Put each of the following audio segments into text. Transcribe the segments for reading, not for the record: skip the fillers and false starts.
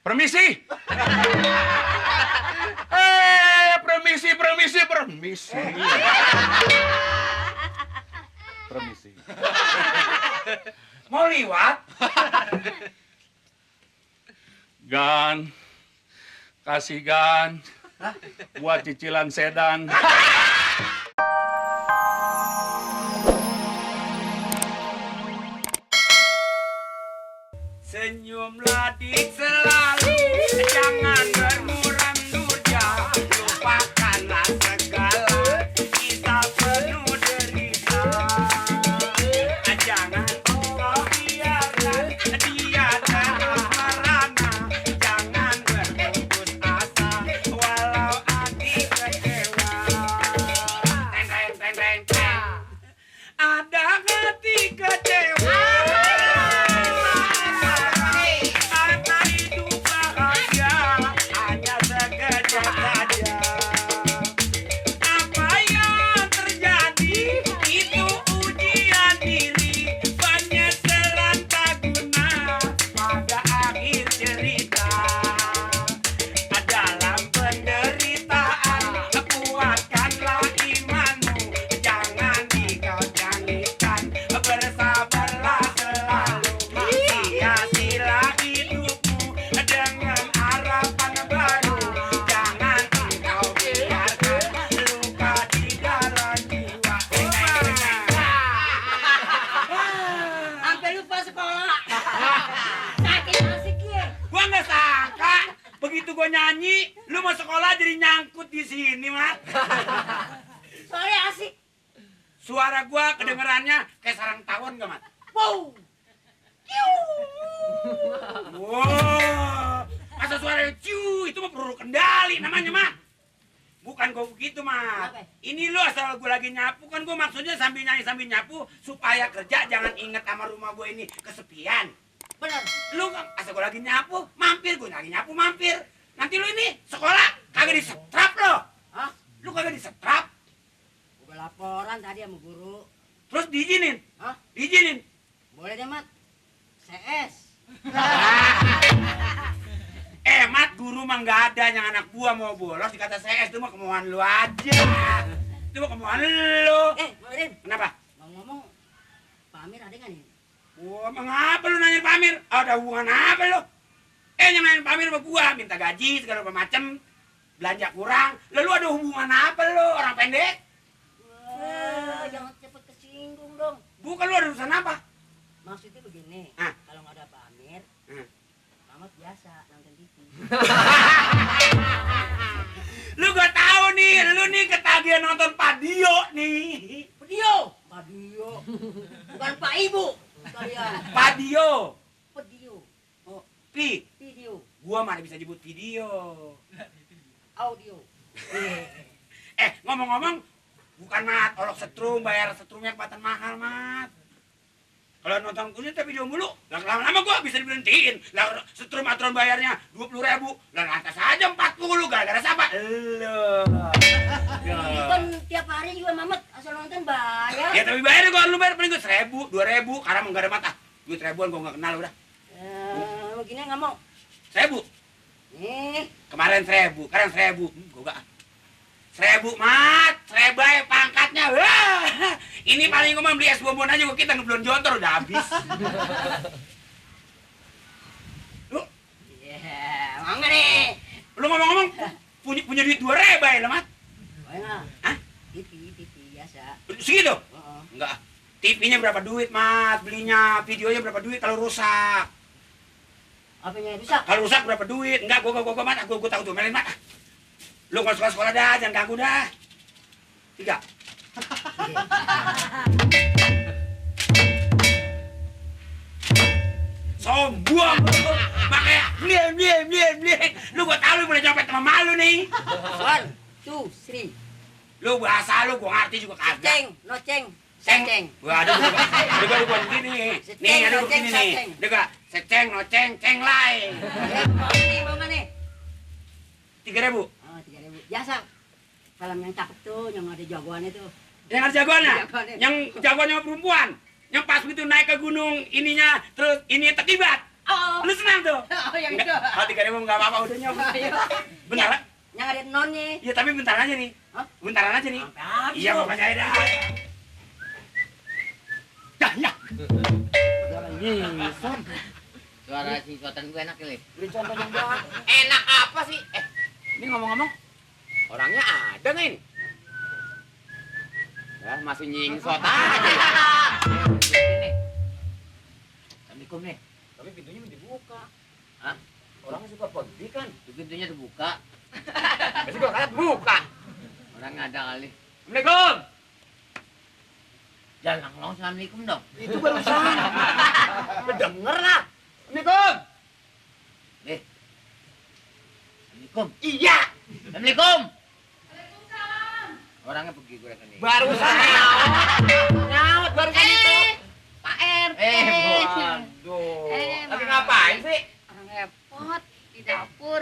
Permisi. Permisi. Permisi. Mau liwat? Gan, kasih Gan, buat cicilan sedan. Senyumlah dik selalu, jangan bermuram durja, lupakanlah segala, kita penuh derita. Jangan kau biarkan dia terus merana, jangan berputus asa, walau hati kecewa. Teng. Ada hati kecewa. Begitu gue nyanyi, lu mau sekolah jadi nyangkut di sini, Mat. Soalnya asik. Suara gue kedengerannya kayak sarang tawon gak, Mat? Wow. Wow. Masa suara ciu itu mah perlu kendali namanya, Mat. Bukan gue begitu, Mat. Ini lu asal gue lagi nyapu, kan gue maksudnya sambil nyanyi sambil nyapu supaya kerja jangan inget sama rumah gue ini kesepian. Bener. Lu asal gue lagi nyapu, mampir, gue lagi nyapu, mampir. Nanti lu ini sekolah kagak disetrap lo. Hah? Lu kagak disetrap. Gue laporan tadi sama guru. Terus diizinin. Hah? Diizinin. Boleh deh, Mat. CS. Mat, guru mah nggak ada yang anak gua mau bolos dikata CS, itu mah kemauan lu aja. Itu mah kemauan lu. Maudin. Kenapa? Ngomong-ngomong, Pak Amir ada nggak nih? Wah, mengapa lu nanya Pak Amir? Ada hubungan apa lu? Yang nanyain Pak Amir sama gua, minta gaji segala macam, belanja kurang. Lalu ada hubungan apa lu? Orang pendek? Wah, jangan cepet kesinggung dong. Bukan, lu ada urusan apa? Maksudnya begini, Ah. kalau nggak ada Pak Amir, Mamat biasa nonton TV. Lu gak tahu nih, lu nih ketagihan nonton Padio nih. Pedio. Bukan Pak Ibu. Kalian. Padio. Pedio. Oh, Pi. Video. Gua mana bisa nyebut video. Audio. Ngomong-ngomong, bukan, Mat, olok setrum, bayar setrumnya kelihatan mahal, Mat. Kalau nonton kulit video mulu, lama-lama gua bisa diberhentiin. Lah setrum aturan bayarnya 20.000, lah lantas aja 40, gara-gara siapa? Elo. Kan tiap hari juga Mamat asal nonton bayar. Ya tapi bayar gua, lu bayar paling gua 1.000, 2.000, karena mau gak ada mata. Duit ribuan gua gak kenal udah. Begini nggak mau. 1.000. Nih. Kemarin 1.000, sekarang 1.000. Gua gak. 1.000, Mat. Serebay pangkatnya. Wah. Ini paling gua mah beli es bonbon aja gua kita ngebelon jontor udah habis. Lu? Iya, mangga nih. Lu ngomong-ngomong punya duit 2.000 lah, Mat. Banyak. Hah? TV biasa. Segitu? Heeh. Enggak. TV-nya berapa duit, Mat? Belinya, videonya berapa duit kalau rusak? Apanya rusak? Kalau rusak berapa duit? Enggak, gua Mat, gua tahu tuh, melin, Mat. Lu kalau sekolah dah, jangan ganggu dah. 3. Sombong lu. Makanya bliem. Lu gua tahu lu boleh nyopet sama malu nih. 1, 2, 3. Lu bahasa lu gua ngerti juga kagak. Ceng, no ceng. Ceng. Gua ada gua begini. Nih, ada begini nih. Dega, seceng, no ceng lain. Mau mana? 3.000. Oh, 3.000. Biasa. Film yang cakep tuh, yang ada jagoannya tuh. Yang ada jagoannya? Jagoannya. Yang jagoannya perempuan? Yang pas begitu naik ke gunung ininya, terus ini terkibat? Oh, Lu senang tuh? oh yang Enggak, itu. hati kadang nggak apa-apa udah nyok. Bentar. Yang ada nonnya. Iya tapi bentar aja nih. Hah? Bentaran aja nih. Sampai habis Iya lu. makanya ada. Ya. Nyingson. Suara si Sotan gue enak kali. Beri contoh yang banget. Enak apa sih? Ini ngomong-ngomong, orangnya ada nggak ini? Ya masih nyingsot aja. Assalamualaikum nih. Tapi pintunya dibuka. Hah? Orangnya suka pergi kan? Itu pintunya terbuka. Masih gua kata buka. Orang nggak ada kali. Assalamualaikum. Jangan ngomong assalamualaikum dong. Itu barusan. Kedenger lah. Assalamualaikum. Assalamualaikum. Iya. Assalamualaikum. Orangnya pergi gue kan nih. Barusan. Nyaut barusan itu. Pak RT. Waduh. Lagi ngapain sih? Orang repot di dapur.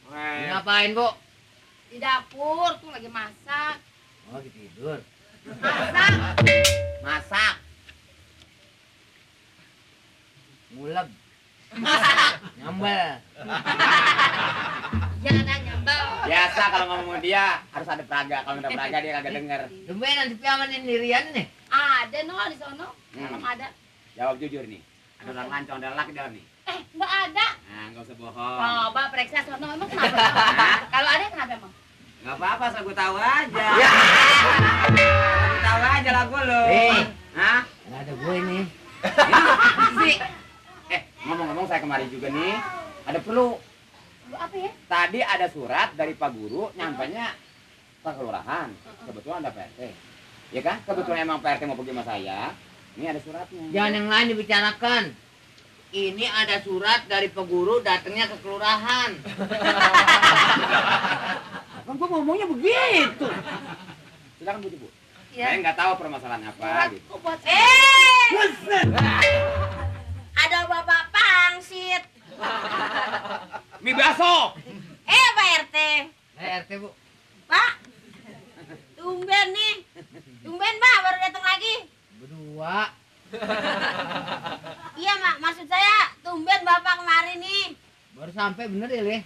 Ini ngapain, Bu? Di dapur tuh lagi masak. Oh, lagi tidur. Masak. Masak. Ngulek. Nyambel. Jangan nyambel. Biasa kalau ngomong sama dia harus ada peraga. Kalau nggak ada peraga dia kagak denger. Tumbenan si Piaman ini Rian nih. Ada no di sono. Kalau ada. Jawab jujur nih. Ada orang lancong, ada laki dalam nih. Nggak ada. Nah, nggak usah bohong. Coba periksa sono emang kenapa? Kalau ada kenapa emang? Nggak apa-apa, asal gue tahu aja. Gue tahu aja lagu lo. Hah? Nggak ada gue nih. Sih. Ngomong-ngomong saya kemarin juga nih. Ada perlu. Lu apa ya? Tadi ada surat dari Pak Guru, nyampainya ke kelurahan. Kebetulan ada PRT. Ya kan? Kebetulan emang PRT mau pergi sama saya. Ini ada suratnya. Jangan yang lain dibicarakan. Ini ada surat dari peguru datangnya ke kelurahan. Kan gua ngomongnya begitu. Silakan Bu, Bu. Saya Iya. nggak tahu permasalahan apa Surat gitu. kok buat ada bapak pangsit. Mie bakso. Pak RT. RT, Bu. Pak. Tumben nih. Tumben Pak baru datang lagi. Berdua. Iya Mak, maksud saya tumben Bapak kemarin nih. Baru sampai bener ya, Le?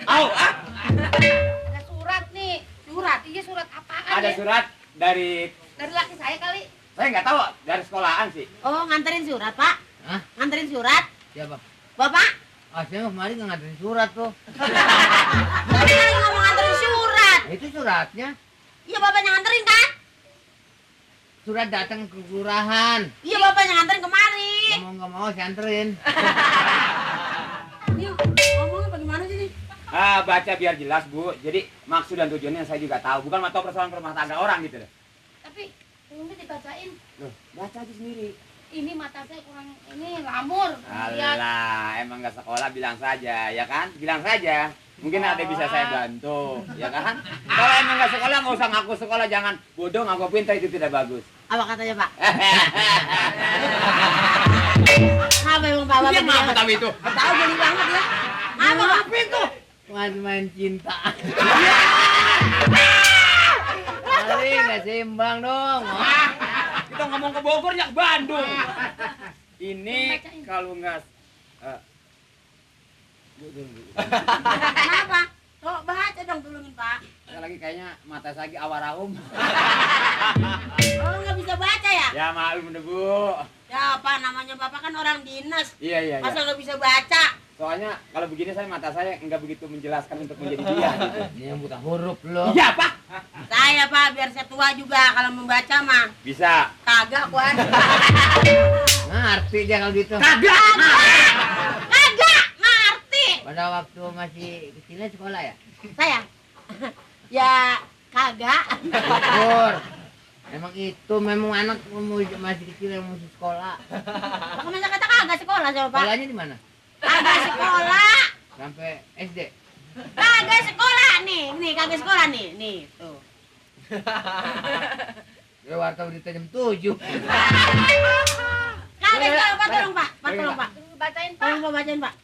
Ada surat nih. Surat, iya surat apaan Ada ya? surat dari Dari laki saya kali. saya nggak tahu dari sekolahan sih. Oh, nganterin surat, Pak? Hah? Nganterin surat? Siapa? Bapak? Ah, saya kemarin nggak nganterin surat tuh. Bapak lagi ngomong nganterin surat. Nah, itu suratnya. Iya, Bapaknya nganterin kan? Surat datang ke kelurahan. Iya, Bapaknya nganterin kemari. Nggak mau saya anterin. Iya, ngomongnya bagaimana sih nih? Baca biar jelas Bu. Jadi maksud dan tujuannya saya juga tahu. Bukan mau tahu persoalan rumah tangga orang gitu loh. Tapi, belum dibacain. Loh, baca aja sendiri. Ini mata saya kurang, ini lamur. Lihat. Alah, emang nggak sekolah bilang saja, ya kan? Bilang saja. Mungkin ada bisa saya bantu, ya kan? Kalau emang nggak sekolah, nggak usah ngaku sekolah. Jangan bodoh ngaku pintar, itu tidak bagus. Apa katanya, Pak? Apa emang Pak? Dia ngapa tahu itu? Tahu jadi banget ya. Apa Pak? itu? Main cinta. Kali nggak seimbang dong. Kita ngomong ke Bogor, ya ke Bandung. Ini kalau nggak... Kenapa? Kok baca dong tolongin Pak. lagi kayaknya mata saya awarahum. Oh nggak bisa baca ya? Ya maklum deh Bu. Ya apa namanya Bapak kan orang dinas. Iya. Masa nggak bisa baca? Soalnya kalau begini mata saya nggak begitu menjelaskan untuk menjadi dia. Gitu. Ini yang buta huruf loh. Iya Pak. Saya Pak biar saya tua juga kalau membaca mah. Bisa. Kagak kuat. Ngerti dia kalau gitu. Kagak. Kagak ngerti. Pada waktu masih kecilnya sekolah ya? Saya ya kagak. Syukur. Emang itu memang anak masih kecil yang mesti sekolah. Kok masa kata kagak sekolah coba Pak? Sekolahnya di mana? Kagak sekolah. Sampai SD. Kagak sekolah nih kagak sekolah nih tuh. Ya wartawan berita jam 7. Kagak sekolah Pak tolong Pak, tolong Pak. Bacain Pak. Tolong Pak bacain Pak.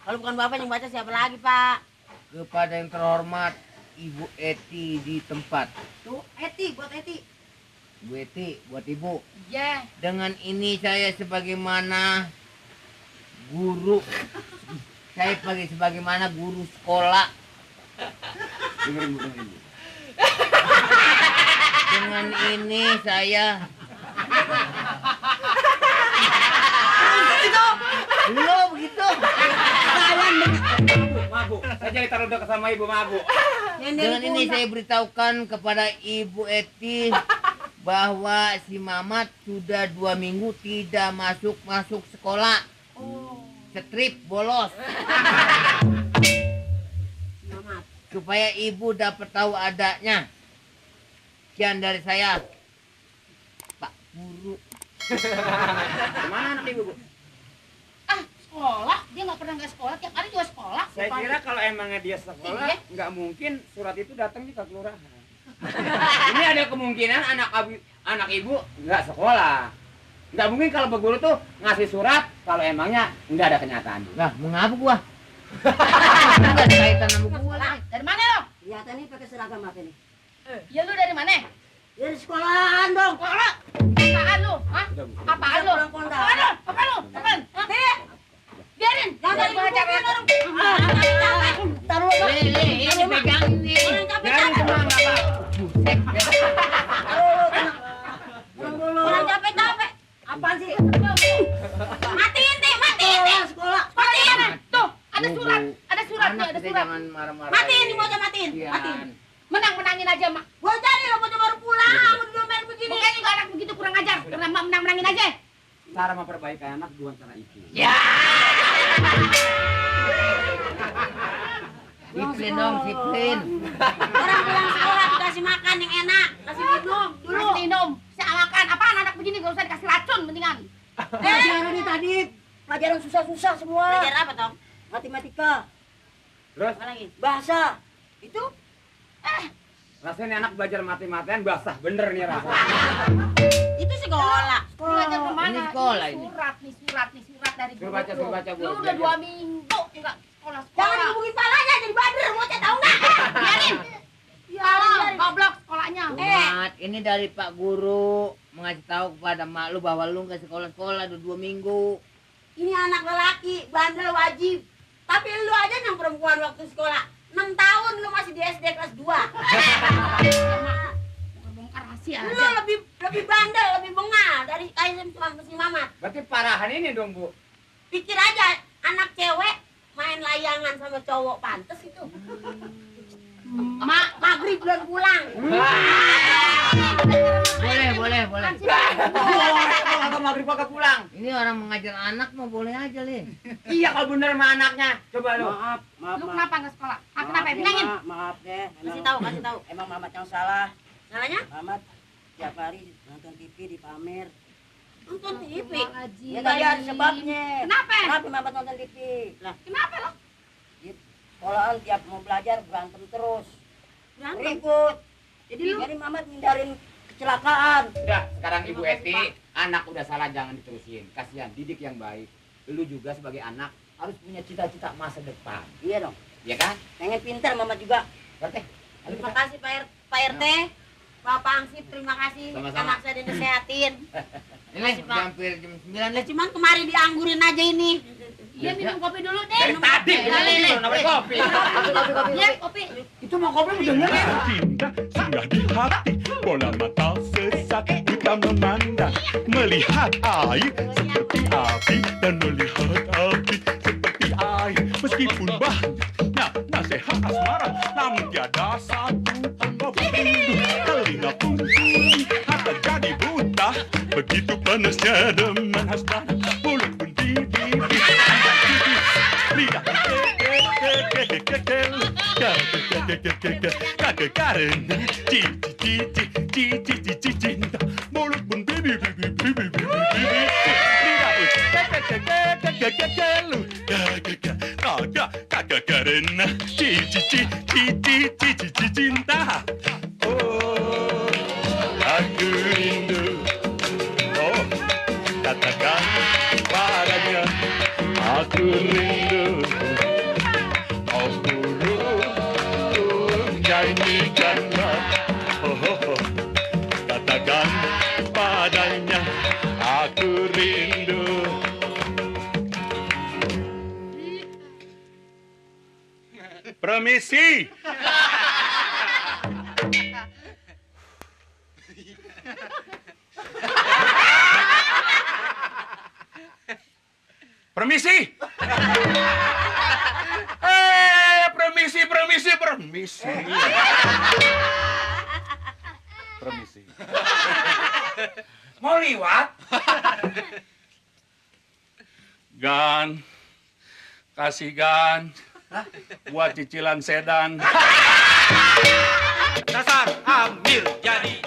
Kalau bukan Bapak yang baca siapa lagi Pak? Kepada yang terhormat Ibu Eti di tempat. Tuh Eti buat Eti. Bu Eti buat Ibu. Ya. Dengan ini saya sebagaimana guru. Saya sebagaimana guru sekolah. Dengerin Bu, dengerin Bu. Dengan ini saya belum begitu. Mabu, saya jadi taruh dekat sama Ibu Mabu. Dengan ini saya beritahukan kepada Ibu Eti bahwa si Mamat sudah 2 minggu tidak masuk sekolah. Strip bolos. Supaya ibu dapat tahu adanya. Sekian dari saya, Pak Guru. Mana anak Ibu, Bu? Sekolah, dia nggak pernah nggak sekolah, tiap hari juga sekolah. Saya kira kalau emangnya dia sekolah, Iya. nggak mungkin surat itu datangnya ke kelurahan. Ini ada kemungkinan anak ibu nggak sekolah. Nggak mungkin kalau Bu Guru tuh ngasih surat kalau emangnya nggak ada kenyataan. Lah, mau ngapa gua? Enggak ada kaitan sama gua. Lah, dari mana lo? Kelihatan nih pakai seragam apa nih? Ya lu dari mana? Dari sekolahan dong. Sekolah? Apaan lu? Hah? Udah, Bu. Apaan lu? Pulang pondok. Apaan lu? Apaan lu? Apaan? Hah? Biarin. Jangan gua ajar ya. Taruh apa? Ini pegang ini. Biarin semua nggak apa. Orang capek-capek. Apaan sih? Matiin deh, matiin deh. Sekolah. Matiin. Tuh, ada surat. Ada surat nih, Anak ada kita surat. jangan marah-marah. Matiin nih, bocah matiin. Iya. Matiin. Menang-menangin aja, Mak. Gua cari lo bocah baru pulang, udah main begini. Makanya juga anak begitu kurang ajar. Karena menang-menangin aja. Cara memperbaiki anak bukan cara itu. Ya. Disiplin dong, disiplin. Orang pulang sekolah dikasih makan yang enak, kasih minum dulu. Dulu minum, saya makan. Apaan anak begini gak usah dikasih racun mendingan. Pelajaran ini tadi pelajaran susah-susah semua. Belajar apa, Tom? Matematika, Terus Apa lagi? bahasa. Itu rasanya anak belajar mati-matian basah bener nih rasanya. Itu sekolah. Sekolah. Belajar kemana? Ini sekolah ini. Surat dari Suruh guru. baca, suruh baca, Bu. Lu udah 2 minggu enggak sekolah. Jangan dihubungin palanya jadi bader, bocah tahu nggak? Biarin. Biarin. Goblok sekolahnya. Mat, ini dari Pak Guru mengasih tahu kepada mak lu bahwa lu nggak sekolah-sekolah udah 2 minggu. Ini anak lelaki, bandel wajib. Tapi lu aja yang perempuan waktu sekolah 6 tahun lu masih di SD kelas 2. Bongkar rahasia Lu aja. lebih bandel, lebih bengal dari Kaisem sama si Mamat. Berarti parahan ini dong, Bu. Pikir aja anak cewek main layangan sama cowok pantes itu. Maghrib belum pulang. Boleh. Kalau maghrib kagak pulang. Ini orang mengajar anak mau boleh aja, Lin. Iya kalau bener sama anaknya. Coba lu. Maaf. Lu kenapa enggak sekolah? Ah, kenapa? Bilangin. Maaf deh. Kasih tahu, kasih tahu. Emang Mamat yang salah. Salahnya? Mamat tiap hari nonton TV di pamer. Nonton TV. Ya tadi ada sebabnya. Kenapa? Kenapa Mamat nonton TV? Lah, Kenapa lo? di sekolahan tiap mau belajar berantem terus. Berantem? Ribut. Jadi lu Jadi Mamat hindarin kecelakaan. Udah, sekarang Ibu Eti, anak udah salah jangan diterusin. Kasihan, didik yang baik. Lu juga sebagai anak harus punya cita-cita masa depan. Iya dong. Ya kan? Pengen pintar Mamat juga. Berarti terima kasih Pak RT. Pak Pangsip, terima kasih. Sama-sama. Anak saya disehatin. Ini Makasih, Pak. udah hampir jam 9 Ya nih. cuman kemari dianggurin aja ini. Iya, Ya, minum kopi dulu deh. dari Minum tadi kopi. minum Lele. dulu, namanya kopi. Iya, kopi. Itu mau kopi udah nyala. Cinta singgah di hati, bola mata sesat, buta memandang, melihat air seperti api dan melihat api seperti air. Meskipun banyak nasihat asmara, namun tiada satu tanpa rindu. Telinga pun tuli, hati jadi buta, begitu panasnya deman hasbana, mulut pun bibir, lidah karena cinta mulut pun bibi karena cinta. Oh, aku rindu. Oh, katakan padanya aku rindu. Oh, nyanyikanlah, katakan padanya aku rindu. Permisi. Permisi. Permisi. Permisi. Mau liwat? Gan. Kasih Gan. Buat cicilan sedan. Dasar ambil jadi